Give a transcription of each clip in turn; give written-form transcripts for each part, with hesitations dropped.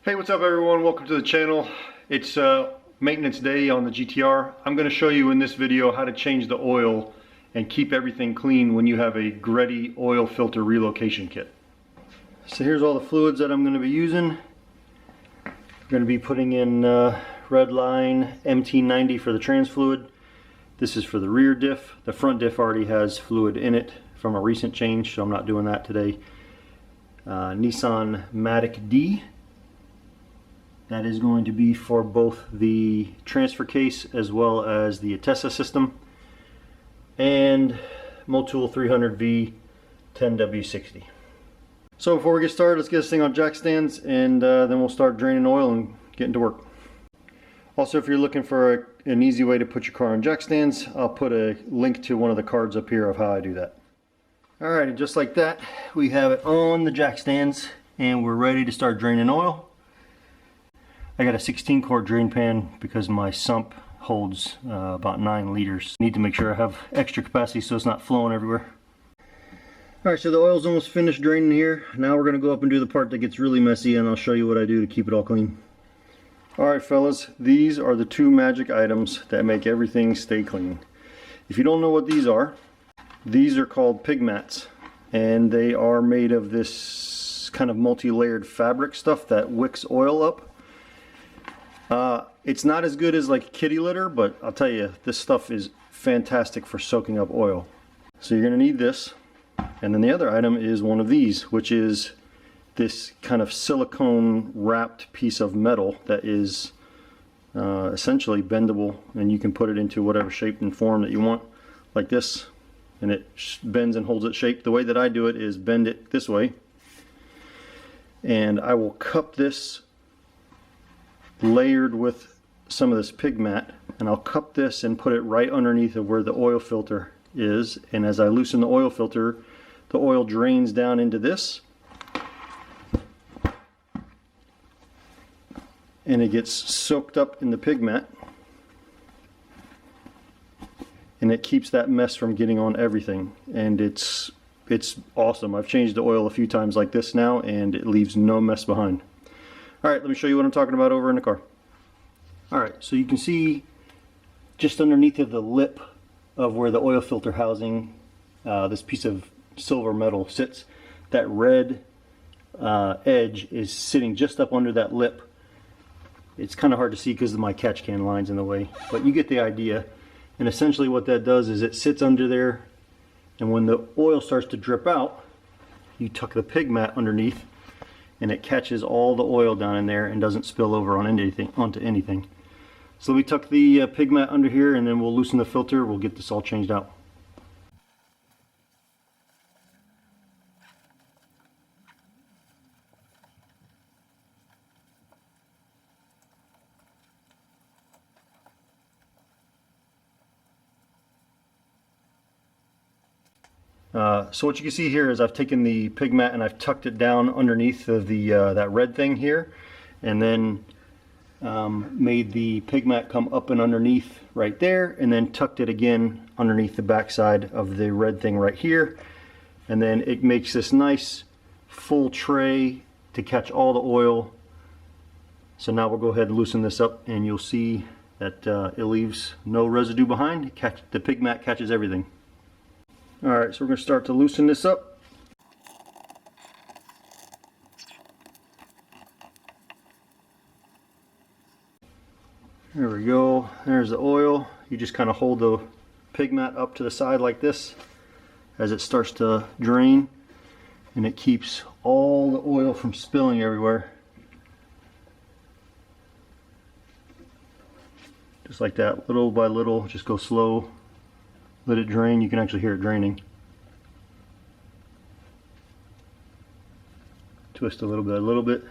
Hey, what's up everyone? Welcome to the channel. It's maintenance day on the GTR. I'm going to show you in this video how to change the oil and keep everything clean when you have a Greddy oil filter relocation kit. So here's all the fluids that I'm going to be using. I'm going to be putting in Redline MT90 for the trans fluid. This is for the rear diff. The front diff already has fluid in it from a recent change, so I'm not doing that today. Nissan Matic D. That is going to be for both the transfer case as well as the Atessa system. And Motul 300V 10W60. So before we get started, let's get this thing on jack stands, and then we'll start draining oil and getting to work. Also, if you're looking for an easy way to put your car on jack stands, I'll put a link to one of the cards up here of how I do that. Alright, and just like that, we have it on the jack stands and we're ready to start draining oil. I got a 16 quart drain pan because my sump holds about 9 liters. Need to make sure I have extra capacity so it's not flowing everywhere. Alright, so the oil's almost finished draining here. Now we're going to go up and do the part that gets really messy, and I'll show you what I do to keep it all clean. Alright fellas, these are the two magic items that make everything stay clean. If you don't know what these are called pig mats, and they are made of this kind of multi-layered fabric stuff that wicks oil up. It's not as good as like kitty litter, but I'll tell you, this stuff is fantastic for soaking up oil. So you're going to need this, and then the other item is one of these, which is this kind of silicone wrapped piece of metal that is essentially bendable, and you can put it into whatever shape and form that you want, like this, and it bends and holds its shape. The way that I do it is bend it this way, and I will cup this layered with some of this pig mat, and I'll cup this and put it right underneath of where the oil filter is, and as I loosen the oil filter, the oil drains down into this and it gets soaked up in the pig mat, and it keeps that mess from getting on everything, and it's awesome. I've changed the oil a few times like this now, and it leaves no mess behind. Alright, let me show you what I'm talking about over in the car. Alright, so you can see just underneath of the lip of where the oil filter housing, this piece of silver metal sits, that red edge is sitting just up under that lip. It's kind of hard to see because of my catch can lines in the way, but you get the idea. And essentially what that does is it sits under there, and when the oil starts to drip out, you tuck the pig mat underneath, and it catches all the oil down in there and doesn't spill over on onto anything. So we tuck the pig mat under here, and then we'll loosen the filter. We'll get this all changed out. So what you can see here is I've taken the pig mat and I've tucked it down underneath of the that red thing here, and then made the pig mat come up and underneath right there, and then tucked it again underneath the back side of the red thing right here, and then it makes this nice full tray to catch all the oil. So now we'll go ahead and loosen this up, and you'll see that it leaves no residue behind. The pig mat catches everything. Alright, so we're going to start to loosen this up. There we go. There's the oil. You just kind of hold the pig mat up to the side like this as it starts to drain, and it keeps all the oil from spilling everywhere. Just like that, little by little, just go slow. Let it drain. You can actually hear it draining. Twist a little bit, a little bit.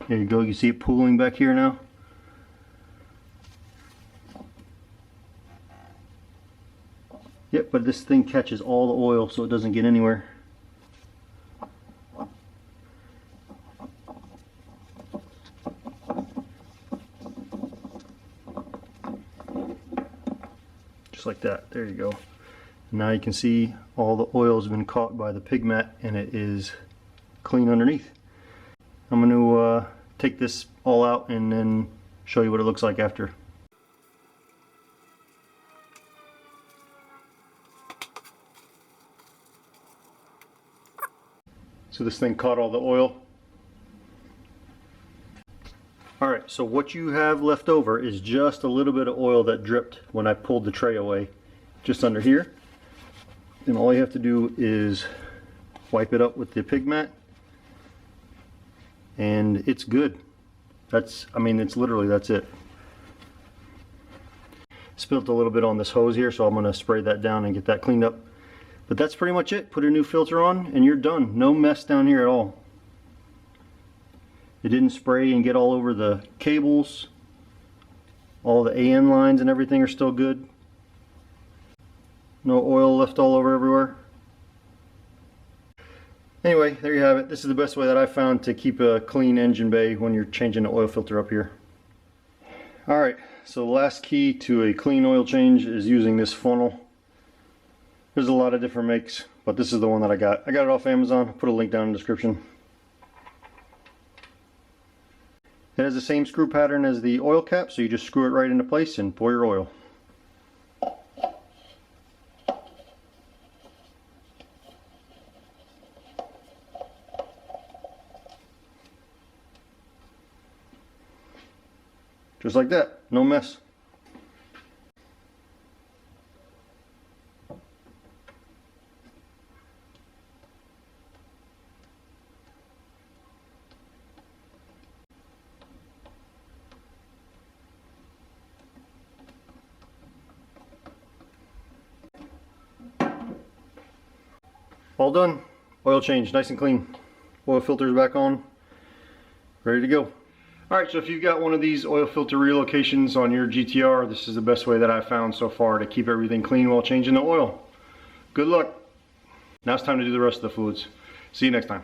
There you go. You see it pooling back here now. Yep, but this thing catches all the oil so it doesn't get anywhere. like that. There you go. Now you can see all the oil has been caught by the pig mat and it is clean underneath. I'm going to take this all out and then show you what it looks like after. So this thing caught all the oil. Alright, so what you have left over is just a little bit of oil that dripped when I pulled the tray away, just under here. And all you have to do is wipe it up with the pig mat and it's good. It's literally, that's it. Spilled a little bit on this hose here, so I'm going to spray that down and get that cleaned up. But that's pretty much it. Put a new filter on and you're done. No mess down here at all. It didn't spray and get all over the cables. All the AN lines and everything are still good. No oil left all over everywhere. Anyway, there you have it. This is the best way that I found to keep a clean engine bay when you're changing the oil filter up here. Alright, so the last key to a clean oil change is using this funnel. There's a lot of different makes, but this is the one that I got. I got it off Amazon. I'll put a link down in the description. It has the same screw pattern as the oil cap, so you just screw it right into place and pour your oil. Just like that, no mess. All done. Oil change, nice and clean. Oil filter's back on, ready to go. Alright, so if you've got one of these oil filter relocations on your GTR, this is the best way that I've found so far to keep everything clean while changing the oil. Good luck. Now it's time to do the rest of the fluids. See you next time.